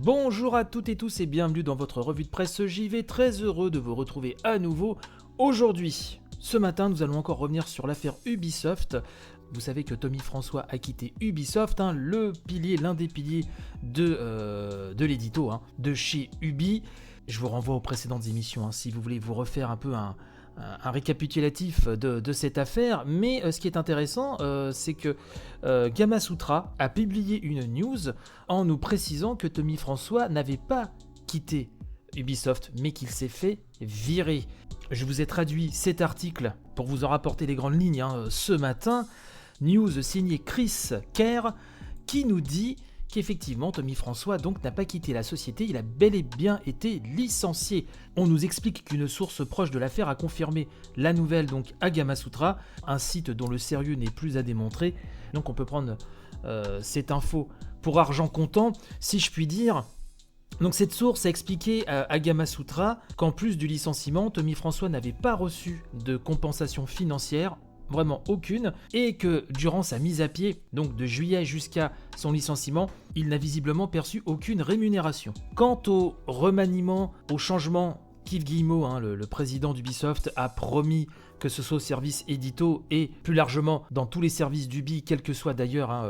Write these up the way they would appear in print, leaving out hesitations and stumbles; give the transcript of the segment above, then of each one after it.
Bonjour à toutes et tous et bienvenue dans votre revue de presse JV, très heureux de vous retrouver à nouveau aujourd'hui. Ce matin, nous allons encore revenir sur l'affaire Ubisoft. Vous savez que Tommy François a quitté Ubisoft, l'un des piliers de l'édito, de chez Ubi. Je vous renvoie aux précédentes émissions si vous voulez vous refaire un peu un récapitulatif de cette affaire, mais ce qui est intéressant, c'est que Gamasutra a publié une news en nous précisant que Tommy François n'avait pas quitté Ubisoft, mais qu'il s'est fait virer. Je vous ai traduit cet article pour vous en rapporter les grandes lignes ce matin. News signée Chris Kerr qui nous dit qu'effectivement Tommy François donc n'a pas quitté la société, il a bel et bien été licencié. On nous explique qu'une source proche de l'affaire a confirmé la nouvelle donc à Gamasutra, un site dont le sérieux n'est plus à démontrer. Donc on peut prendre cette info pour argent comptant, si je puis dire. Donc cette source a expliqué à Gamasutra qu'en plus du licenciement, Tommy François n'avait pas reçu de compensation financière, vraiment aucune, et que durant sa mise à pied, donc de juillet jusqu'à son licenciement, il n'a visiblement perçu aucune rémunération. Quant au remaniement, au changement, Yves Guillemot, le président d'Ubisoft, a promis que ce soit au service édito et plus largement dans tous les services d'Ubi, quelle que soit d'ailleurs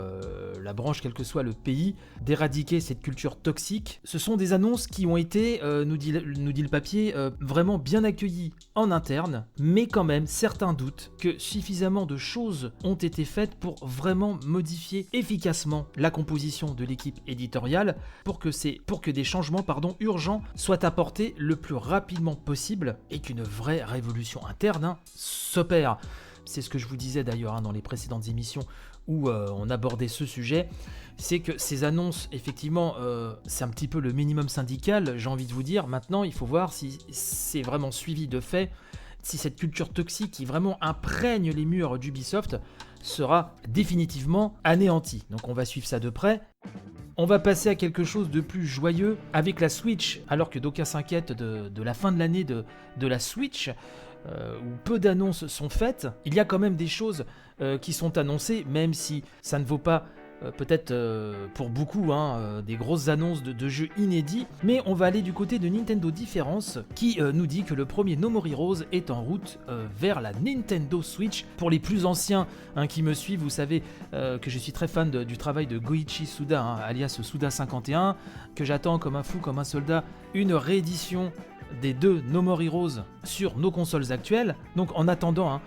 la branche, quel que soit le pays, d'éradiquer cette culture toxique. Ce sont des annonces qui ont été, nous dit le papier, vraiment bien accueillies en interne, mais quand même certains doutent que suffisamment de choses ont été faites pour vraiment modifier efficacement la composition de l'équipe éditoriale pour que des changements urgents soient apportés le plus rapidement possible et qu'une vraie révolution interne s'opère. C'est ce que je vous disais d'ailleurs dans les précédentes émissions où on abordait ce sujet, c'est que ces annonces, effectivement, c'est un petit peu le minimum syndical, j'ai envie de vous dire. Maintenant, il faut voir si c'est vraiment suivi de fait, si cette culture toxique qui vraiment imprègne les murs d'Ubisoft sera définitivement anéantie. Donc on va suivre ça de près. On va passer à quelque chose de plus joyeux avec la Switch, alors que d'aucuns s'inquiètent de la fin de l'année de la Switch, où peu d'annonces sont faites. Il y a quand même des choses qui sont annoncées, même si ça ne vaut pas peut-être pour beaucoup des grosses annonces de jeux inédits, mais on va aller du côté de Nintendo Difference qui nous dit que le premier No More Heroes est en route vers la Nintendo Switch. Pour les plus anciens qui me suivent, vous savez que je suis très fan du travail de Goichi Suda, alias Suda51, que j'attends comme un fou, comme un soldat, une réédition des deux No More Heroes sur nos consoles actuelles. Donc en attendant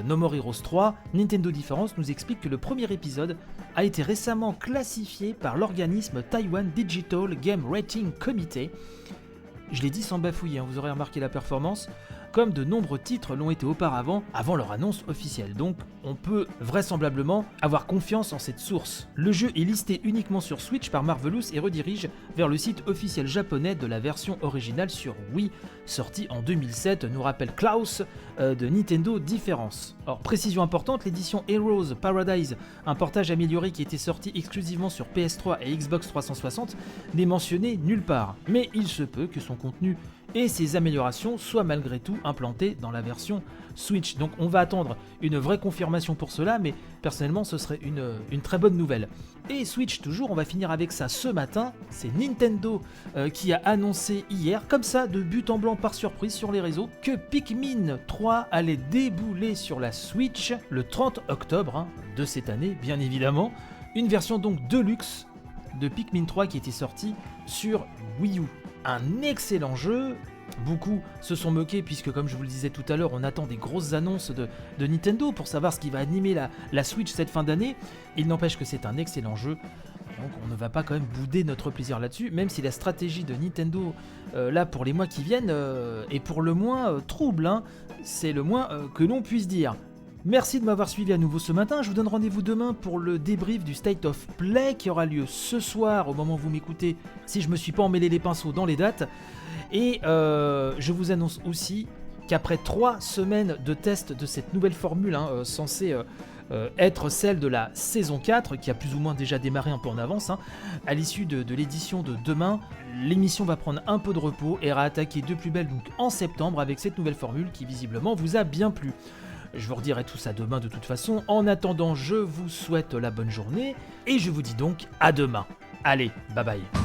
No More Heroes 3, Nintendo Difference nous explique que le premier épisode a été récemment classifié par l'organisme Taiwan Digital Game Rating Committee. Je l'ai dit sans bafouiller, vous aurez remarqué la performance, comme de nombreux titres l'ont été auparavant, avant leur annonce officielle. Donc on peut vraisemblablement avoir confiance en cette source. Le jeu est listé uniquement sur Switch par Marvelous et redirige vers le site officiel japonais de la version originale sur Wii, sortie en 2007, nous rappelle Klaus de Nintendo Difference. Or, précision importante, l'édition Heroes Paradise, un portage amélioré qui était sorti exclusivement sur PS3 et Xbox 360, n'est mentionné nulle part. Mais il se peut que son contenu et ces améliorations soient malgré tout implantées dans la version Switch. Donc on va attendre une vraie confirmation pour cela, mais personnellement ce serait une très bonne nouvelle. Et Switch toujours, on va finir avec ça ce matin, c'est Nintendo qui a annoncé hier, comme ça de but en blanc par surprise sur les réseaux, que Pikmin 3 allait débouler sur la Switch le 30 octobre de cette année, bien évidemment. Une version donc deluxe de Pikmin 3 qui était sortie sur Wii U. Un excellent jeu, beaucoup se sont moqués puisque comme je vous le disais tout à l'heure, on attend des grosses annonces de Nintendo pour savoir ce qui va animer la Switch cette fin d'année. Il n'empêche que c'est un excellent jeu, donc on ne va pas quand même bouder notre plaisir là-dessus, même si la stratégie de Nintendo là pour les mois qui viennent est pour le moins trouble, c'est le moins que l'on puisse dire. Merci de m'avoir suivi à nouveau ce matin, je vous donne rendez-vous demain pour le débrief du State of Play qui aura lieu ce soir au moment où vous m'écoutez, si je me suis pas emmêlé les pinceaux dans les dates. Et je vous annonce aussi qu'après 3 semaines de test de cette nouvelle formule censée être celle de la saison 4, qui a plus ou moins déjà démarré un peu en avance, à l'issue de l'édition de demain, l'émission va prendre un peu de repos et réattaquer de plus belle donc en septembre avec cette nouvelle formule qui visiblement vous a bien plu. Je vous redirai tout ça demain de toute façon. En attendant, je vous souhaite la bonne journée et je vous dis donc à demain. Allez, bye bye.